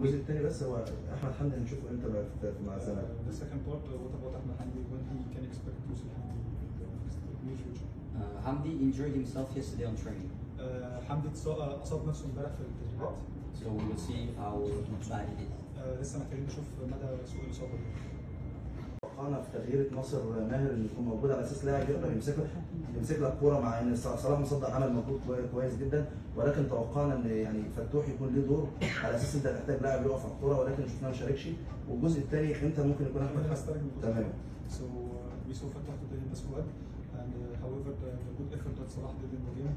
الجزء الثاني بس هو احمد حمدي هنشوفه امتى بقى مع الزمالك؟ The second part, what about Ahmed Hamdi? When he can expect to see Hamdi in the near future? Hamdi injured himself yesterday on training, حمدي اصاب نفسه امبارح في التدريبات. so we will see how bad it is. لسه محتاجين نشوف مدى سوء الاصابه دي. توقعنا في تغيير ناصر ماهر انه يكون موجود على اساس لاعب يقدر يمسك لك كوره، مع ان صلاح مصدق عمل مجهود كويس جدا، ولكن توقعنا ان يعني فتوح يكون له دور على اساس انت محتاج لاعب يقف على الكوره، ولكن شفناه ما شاركش. والجزء الثاني انت ممكن يكون احمد حسن. تمام. So we saw Fatah today in the squad, and however the good effort that Salah did in the game,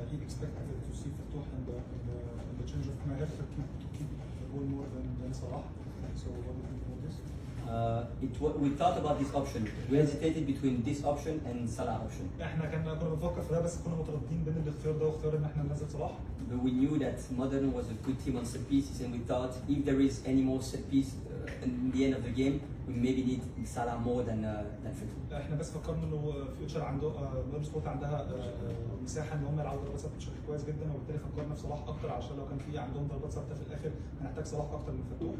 he expected to see Fatah in the change of Maher to keep the ball more than Salah. So what do you think about this? We thought about this option. We hesitated between this option and Salah option. احنا كنا بنفكر في ده، بس كنا مترددين بين الاختيار ده واختيار ان احنا ننزل صلاح. But we knew that Modern was a good team on set pieces, and we thought if there is any more set piece in the end of the game, we maybe need Salah more than Fatah. احنا بس فكرنا انه فيوتشر عنده مودرن سبورت عندها مساحه ان هم يلعبوا ضربات ثابته بشكل كويس جدا، وبالتالي فكرنا في صلاح اكتر، عشان لو كان في عندهم ضربات ثابته في الاخر هنحتاج صلاح اكتر من فتوح.